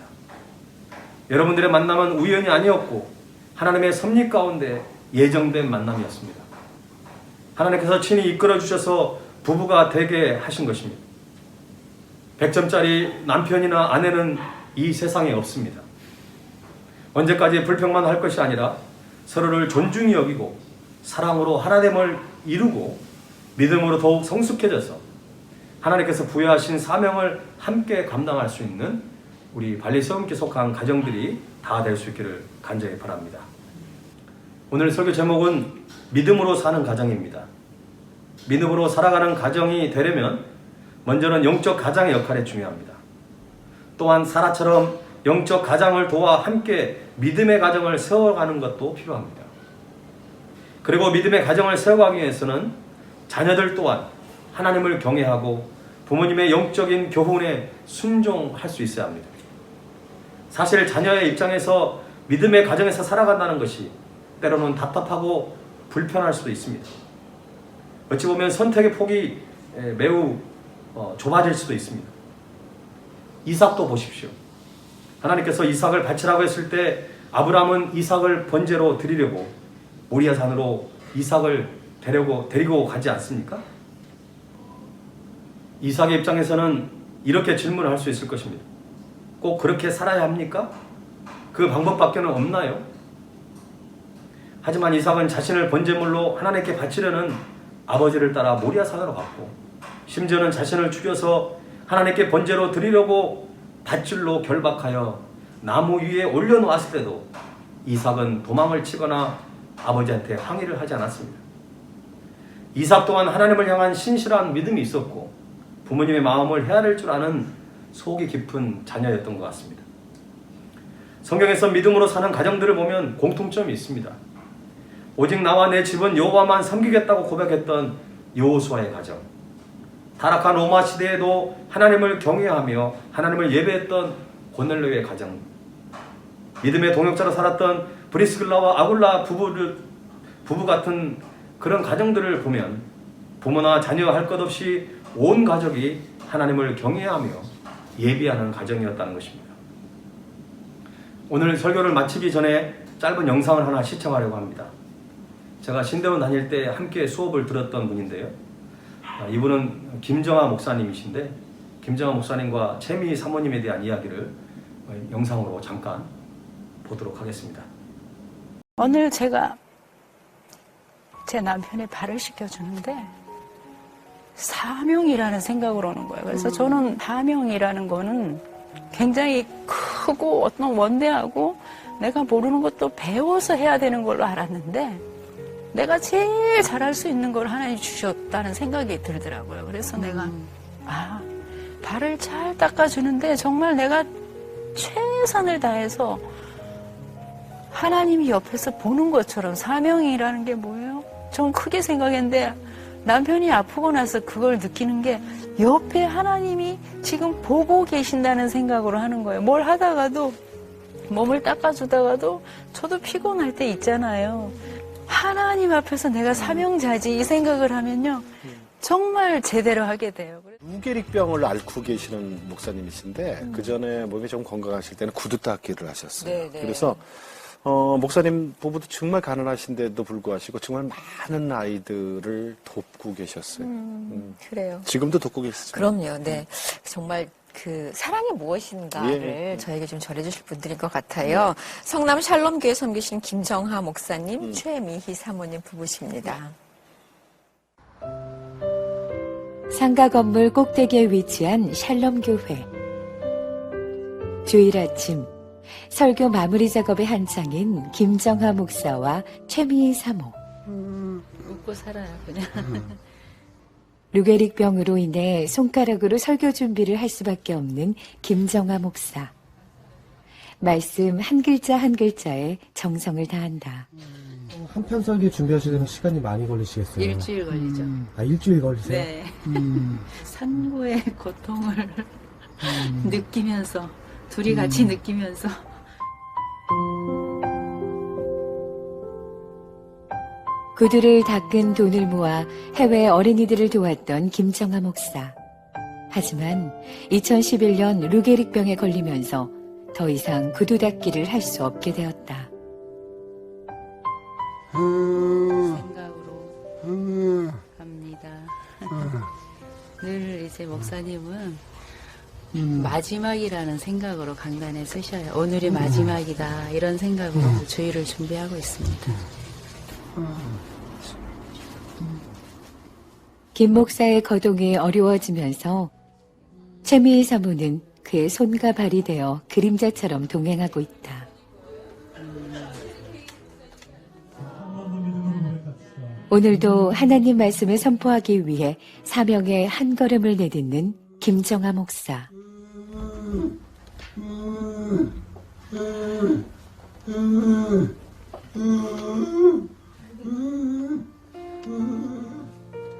여러분들의 만남은 우연이 아니었고 하나님의 섭리 가운데 예정된 만남이었습니다. 하나님께서 친히 이끌어 주셔서 부부가 되게 하신 것입니다. 100점짜리 남편이나 아내는 이 세상에 없습니다. 언제까지 불평만 할 것이 아니라 서로를 존중히 여기고 사랑으로 하나됨을 이루고 믿음으로 더욱 성숙해져서 하나님께서 부여하신 사명을 함께 감당할 수 있는 우리 발리서움께 속한 가정들이 다 될 수 있기를 간절히 바랍니다. 오늘 설교 제목은 믿음으로 사는 가정입니다. 믿음으로 살아가는 가정이 되려면 먼저는 영적 가장의 역할이 중요합니다. 또한 사라처럼 영적 가장을 도와 함께 믿음의 가정을 세워가는 것도 필요합니다. 그리고 믿음의 가정을 세워가기 위해서는 자녀들 또한 하나님을 경외하고 부모님의 영적인 교훈에 순종할 수 있어야 합니다. 사실 자녀의 입장에서 믿음의 가정에서 살아간다는 것이 때로는 답답하고 불편할 수도 있습니다. 어찌 보면 선택의 폭이 매우 좁아질 수도 있습니다. 이삭도 보십시오. 하나님께서 이삭을 바치라고 했을 때 아브라함은 이삭을 번제로 드리려고 모리아 산으로 이삭을 데리고 가지 않습니까? 이삭의 입장에서는 이렇게 질문을 할 수 있을 것입니다. 꼭 그렇게 살아야 합니까? 그 방법밖에는 없나요? 하지만 이삭은 자신을 번제물로 하나님께 바치려는 아버지를 따라 모리아 산으로 갔고 심지어는 자신을 죽여서 하나님께 번제로 드리려고 밧줄로 결박하여 나무 위에 올려놓았을 때도 이삭은 도망을 치거나 아버지한테 항의를 하지 않았습니다. 이삭 또한 하나님을 향한 신실한 믿음이 있었고 부모님의 마음을 헤아릴 줄 아는 속이 깊은 자녀였던 것 같습니다. 성경에서 믿음으로 사는 가정들을 보면 공통점이 있습니다. 오직 나와 내 집은 여호와만 섬기겠다고 고백했던 여호수아의 가정, 타락한 로마 시대에도 하나님을 경외하며 하나님을 예배했던 고넬료의 가정, 믿음의 동역자로 살았던 브리스길라와 아굴라 부부 같은 그런 가정들을 보면 부모나 자녀 할 것 없이 온 가족이 하나님을 경외하며 예비하는 가정이었다는 것입니다. 오늘 설교를 마치기 전에 짧은 영상을 하나 시청하려고 합니다. 제가 신대원 다닐 때 함께 수업을 들었던 분인데요. 이분은 김정하 목사님이신데 김정하 목사님과 최미 사모님에 대한 이야기를 영상으로 잠깐 보도록 하겠습니다. 오늘 제가 제 남편의 발을 씻겨주는데 사명이라는 생각으로 오는 거예요. 그래서 저는 사명이라는 거는 굉장히 크고 어떤 원대하고 내가 모르는 것도 배워서 해야 되는 걸로 알았는데 내가 제일 잘할 수 있는 걸 하나님 주셨다는 생각이 들더라고요. 그래서 내가 발을 잘 닦아주는데 정말 내가 최선을 다해서 하나님이 옆에서 보는 것처럼 사명이라는 게 뭐예요? 전 크게 생각했는데 남편이 아프고 나서 그걸 느끼는 게 옆에 하나님이 지금 보고 계신다는 생각으로 하는 거예요. 뭘 하다가도 몸을 닦아주다가도 저도 피곤할 때 있잖아요. 하나님 앞에서 내가 사명자지 이 생각을 하면요. 정말 제대로 하게 돼요. 루게릭병을 앓고 계시는 목사님이신데 그 전에 몸이 좀 건강하실 때는 구두 닦기를 하셨어요. 네네. 그래서 목사님 부부도 정말 가난하신데도 불구하고 정말 많은 아이들을 돕고 계셨어요. 그래요. 지금도 돕고 계시죠? 그럼요. 네. 정말 그 사랑이 무엇인가를 예. 저에게 좀 전해주실 분들인 것 같아요. 성남 샬롬교회 섬기신 김정하 목사님, 최미희 사모님 부부십니다. 상가 건물 꼭대기에 위치한 샬롬교회. 주일 아침 설교 마무리 작업에 한창인 김정하 목사와 최미희 사모. 웃고 살아요, 그냥. 루게릭병으로 인해 손가락으로 설교 준비를 할 수밖에 없는 김정하 목사. 말씀 한 글자 한 글자에 정성을 다한다. 한 편 설교 준비하시려면 시간이 많이 걸리시겠어요? 일주일 걸리죠. 일주일 걸리세요? 네. 산고의 고통을 느끼면서, 둘이 같이 느끼면서. 구두를 닦은 돈을 모아 해외 어린이들을 도왔던 김정하 목사. 하지만 2011년 루게릭병에 걸리면서 더 이상 구두 닦기를 할 수 없게 되었다. 생각으로 이제 목사님은 마지막이라는 생각으로 강단에 쓰셔요. 오늘이 마지막이다 이런 생각으로 주일을 준비하고 있습니다. 김 목사의 거동이 어려워지면서 최미희 사모는 그의 손과 발이 되어 그림자처럼 동행하고 있다. 오늘도 하나님 말씀을 선포하기 위해 사명의 한 걸음을 내딛는 김정하 목사.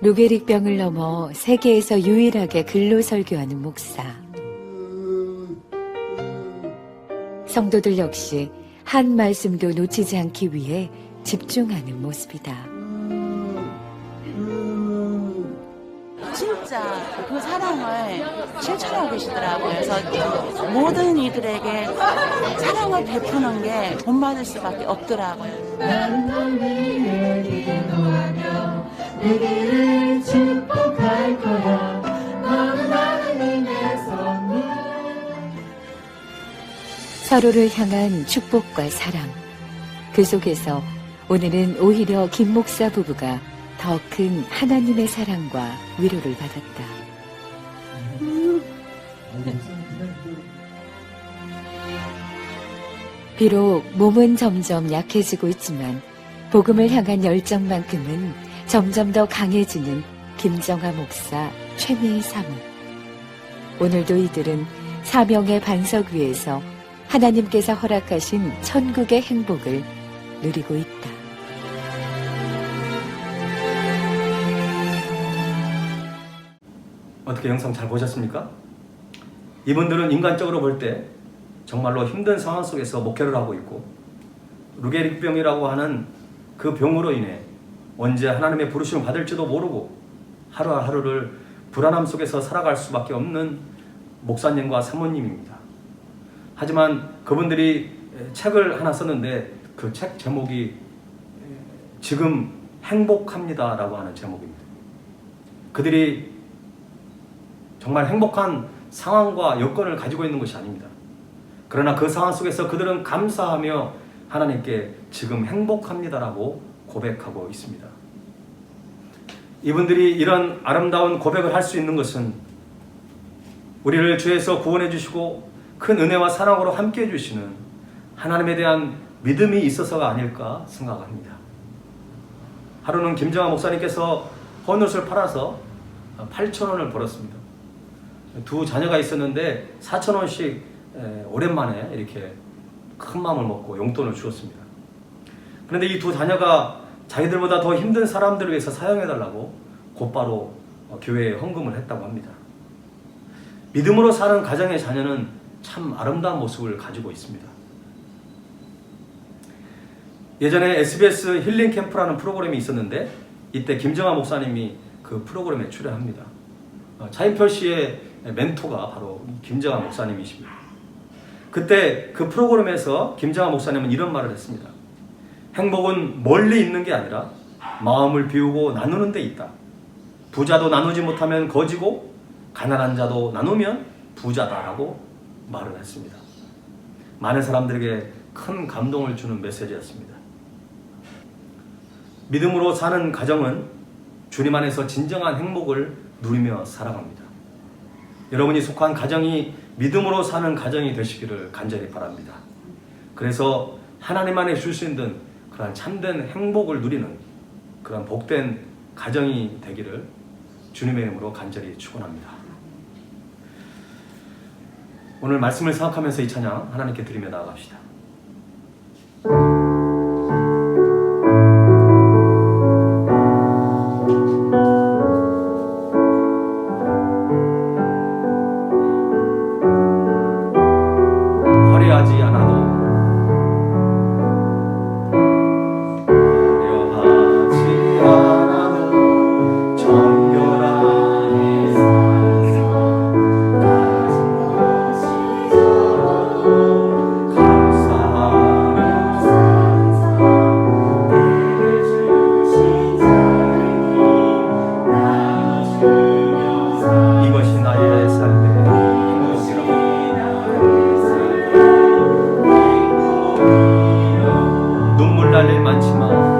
루게릭병을 넘어 세계에서 유일하게 글로 설교하는 목사. 성도들 역시 한 말씀도 놓치지 않기 위해 집중하는 모습이다. 진짜 그 사랑을 실천하고 계시더라고요. 그래서 모든 이들에게 사랑을 베푸는 게 본받을 수밖에 없더라고요. 내게를 축복할 거야. 너는 하나님의 선물. 서로를 향한 축복과 사랑. 그 속에서 오늘은 오히려 김 목사 부부가 더 큰 하나님의 사랑과 위로를 받았다. 비록 몸은 점점 약해지고 있지만 복음을 향한 열정만큼은 점점 더 강해지는 김정하 목사, 최미희 사모. 오늘도 이들은 사명의 반석 위에서 하나님께서 허락하신 천국의 행복을 누리고 있다. 어떻게 영상 잘 보셨습니까? 이분들은 인간적으로 볼 때 정말로 힘든 상황 속에서 목회를 하고 있고 루게릭병이라고 하는 그 병으로 인해 언제 하나님의 부르심을 받을지도 모르고 하루하루를 불안함 속에서 살아갈 수밖에 없는 목사님과 사모님입니다. 하지만 그분들이 책을 하나 썼는데 그 책 제목이 지금 행복합니다라고 하는 제목입니다. 그들이 정말 행복한 상황과 여건을 가지고 있는 것이 아닙니다. 그러나 그 상황 속에서 그들은 감사하며 하나님께 지금 행복합니다라고 고백하고 있습니다. 이분들이 이런 아름다운 고백을 할 수 있는 것은 우리를 죄에서 구원해 주시고 큰 은혜와 사랑으로 함께 해 주시는 하나님에 대한 믿음이 있어서가 아닐까 생각합니다. 하루는 김정하 목사님께서 헌옷을 팔아서 8,000원을 벌었습니다. 두 자녀가 있었는데 4,000원씩 오랜만에 이렇게 큰 마음을 먹고 용돈을 주었습니다. 그런데 이 두 자녀가 자기들보다 더 힘든 사람들을 위해서 사용해달라고 곧바로 교회에 헌금을 했다고 합니다. 믿음으로 사는 가정의 자녀는 참 아름다운 모습을 가지고 있습니다. 예전에 SBS 힐링 캠프라는 프로그램이 있었는데 이때 김정하 목사님이 그 프로그램에 출연합니다. 차인표 씨의 멘토가 바로 김정하 목사님이십니다. 그때 그 프로그램에서 김정하 목사님은 이런 말을 했습니다. 행복은 멀리 있는 게 아니라 마음을 비우고 나누는 데 있다. 부자도 나누지 못하면 거지고 가난한 자도 나누면 부자다라고 말을 했습니다. 많은 사람들에게 큰 감동을 주는 메시지였습니다. 믿음으로 사는 가정은 주님 안에서 진정한 행복을 누리며 살아갑니다. 여러분이 속한 가정이 믿음으로 사는 가정이 되시기를 간절히 바랍니다. 그래서 하나님 안에 줄 수 있는 그런 참된 행복을 누리는 그런 복된 가정이 되기를 주님의 이름으로 간절히 축원합니다. 오늘 말씀을 생각하면서 이 찬양 하나님께 드리며 나아갑시다. 화려하지 않아도 정결하게 살서 가진 것이 적어도 많지만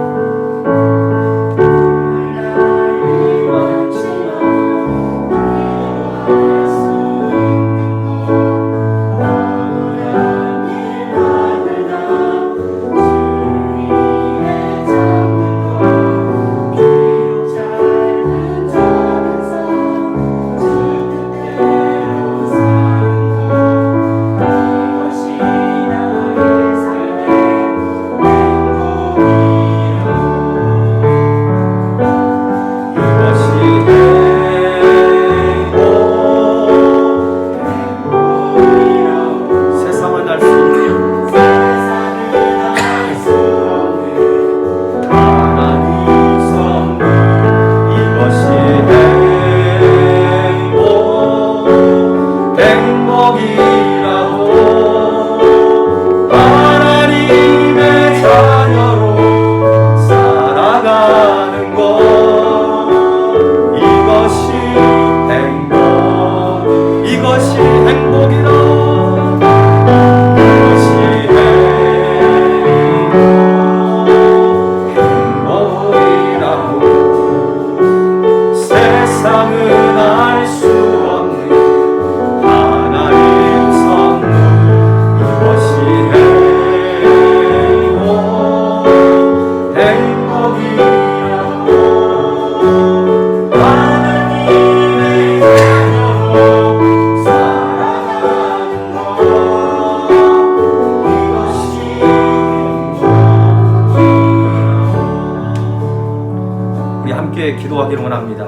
기도하기를 원합니다.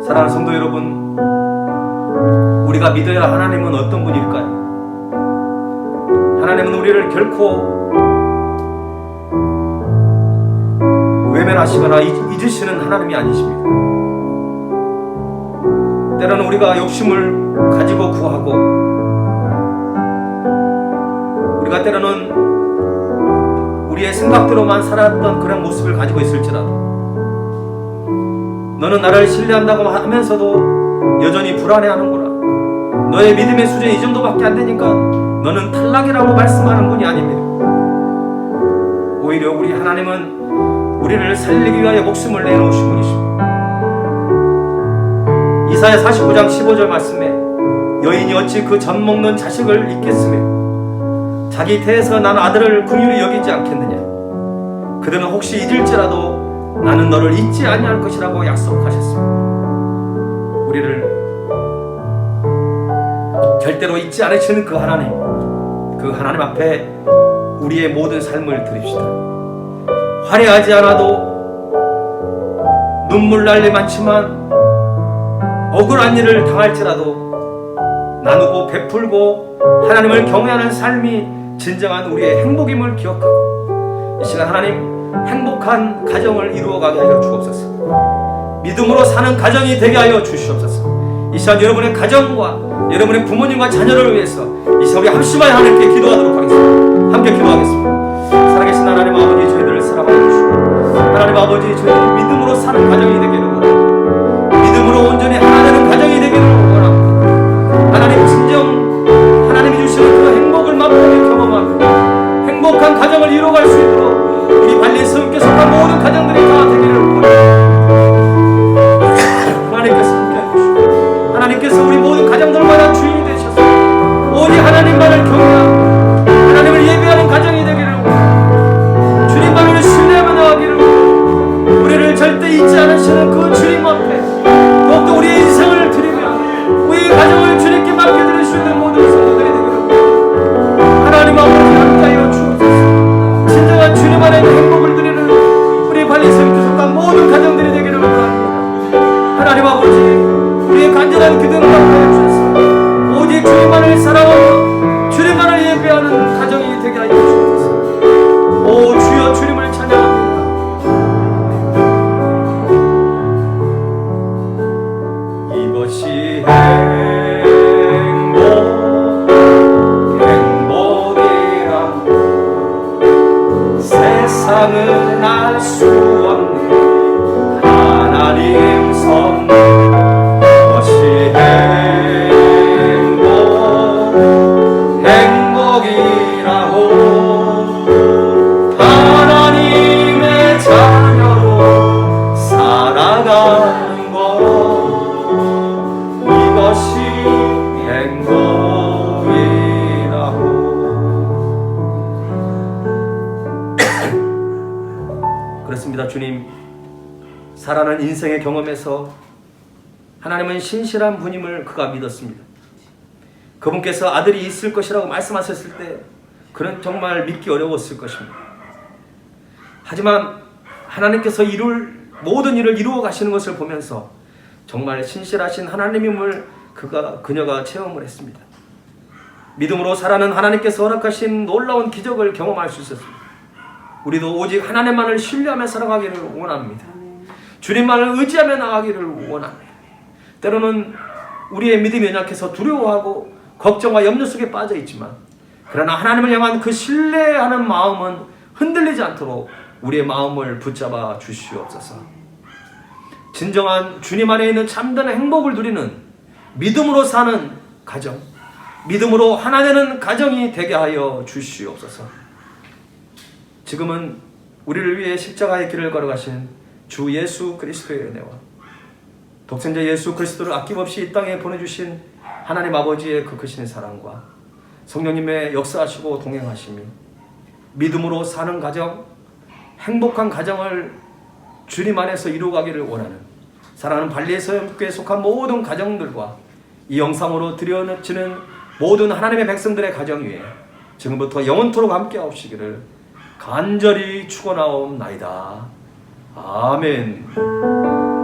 사랑하는 성도 여러분, 우리가 믿어야 하나님은 어떤 분일까요? 하나님은 우리를 결코 외면하시거나 잊으시는 하나님이 아니십니다. 때로는 우리가 욕심을 가지고 구하고, 우리가 때로는 우리의 생각대로만 살았던 그런 모습을 가지고 있을지라도, 너는 나를 신뢰한다고 하면서도 여전히 불안해하는구나, 너의 믿음의 수준이 이 정도밖에 안 되니까 너는 탈락이라고 말씀하는 분이 아닙니다. 오히려 우리 하나님은 우리를 살리기 위하여 목숨을 내놓으신 분이십니다. 이사야 49장 15절 말씀에 여인이 어찌 그 젖 먹는 자식을 잊겠으며 자기 태에서 난 아들을 긍휼히 여기지 않겠느냐. 그들은 혹시 잊을지라도 나는 너를 잊지 아니할 것이라고 약속하셨습니다. 우리를 절대로 잊지 않으시는 그 하나님 앞에 우리의 모든 삶을 드립시다. 화려하지 않아도, 눈물 날 일 많지만 억울한 일을 당할지라도 나누고 베풀고 하나님을 경외하는 삶이 진정한 우리의 행복임을 기억하고, 이 시간 하나님 행복한 가정을 이루어가게 하여 주옵소서. 믿음으로 사는 가정이 되게 하여 주시옵소서. 이 시간 여러분의 가정과 여러분의 부모님과 자녀를 위해서 이 시간 우리 합심하여 하나님께 기도하도록 하겠습니다. 함께 기도하겠습니다. 살아계신 하나님 아버지, 저희들을 사랑하여 주시고, 하나님 아버지, 저희들이 믿음으로 사는 가정이 되기를 원합니다. 믿음으로 온전히 하나 되는 가정이 되기를 원합니다. 하나님 진정 하나님이 주시는 그 행복을 맛보며 경험하고 행복한 가정을 이루어갈 수 있도록 우리 발리 성교에 속한 모든 가정들이 다 되기를 원합니다. 하나님께서 함께해 주시고, 하나님께서 우리 모든 가정들마다 주인이 되셔서 오직 하나님만을 경외하고 하나님을 예배하는 가정이 되기를 원합니다. 주님만을 신뢰하며 나가기를 원합니다. 우리를 절대 잊지 않으시는 그 주님 앞에 더욱더 우리의 인생을 드리며 우리의 가정을 주님께 맡겨드릴 수 있는 모든 성도들이 되기를 원합니다. 하나님 아버지 함께하여 주옵소서. 진정한 주님 안에 행복을 드리는 우리 발리성 주석과 모든 가정들이 되기를 원합니다. 하나님 아버지, 우리의 간절한 기도를 맡겨 주셔서 오직 주님만을 사랑하고 주님만을 예배하는 가정이 되게 하여 주옵소서. 오 주여, 주님을 찬양합니다. 이것이 행복이라 세상은 알 수 없는 하나님 선 것이 행복이라 주님, 살아가는 인생의 경험에서 하나님은 신실한 분임을 그가 믿었습니다. 그분께서 아들이 있을 것이라고 말씀하셨을 때 그는 정말 믿기 어려웠을 것입니다. 하지만 하나님께서 이룰 모든 일을 이루어 가시는 것을 보면서 정말 신실하신 하나님임을 그녀가 체험을 했습니다. 믿음으로 살아는 하나님께서 허락하신 놀라운 기적을 경험할 수 있었습니다. 우리도 오직 하나님만을 신뢰하며 살아가기를 원합니다. 주님만을 의지하며 나가기를 원합니다. 때로는 우리의 믿음이 연약해서 두려워하고 걱정과 염려 속에 빠져 있지만, 그러나 하나님을 향한 그 신뢰하는 마음은 흔들리지 않도록 우리의 마음을 붙잡아 주시옵소서. 진정한 주님 안에 있는 참된 행복을 누리는 믿음으로 사는 가정, 믿음으로 하나 되는 가정이 되게 하여 주시옵소서. 지금은 우리를 위해 십자가의 길을 걸어가신 주 예수 그리스도의 은혜와 독생자 예수 그리스도를 아낌없이 이 땅에 보내주신 하나님 아버지의 그 크신 사랑과 성령님의 역사하시고 동행하심이 믿음으로 사는 가정, 행복한 가정을 주님 안에서 이루어가기를 원하는 사랑하는 발리에서교회에 속한 모든 가정들과 이 영상으로 드려지는 모든 하나님의 백성들의 가정 위에 지금부터 영원토록 함께하옵시기를 간절히 축원하옵나이다. 아멘.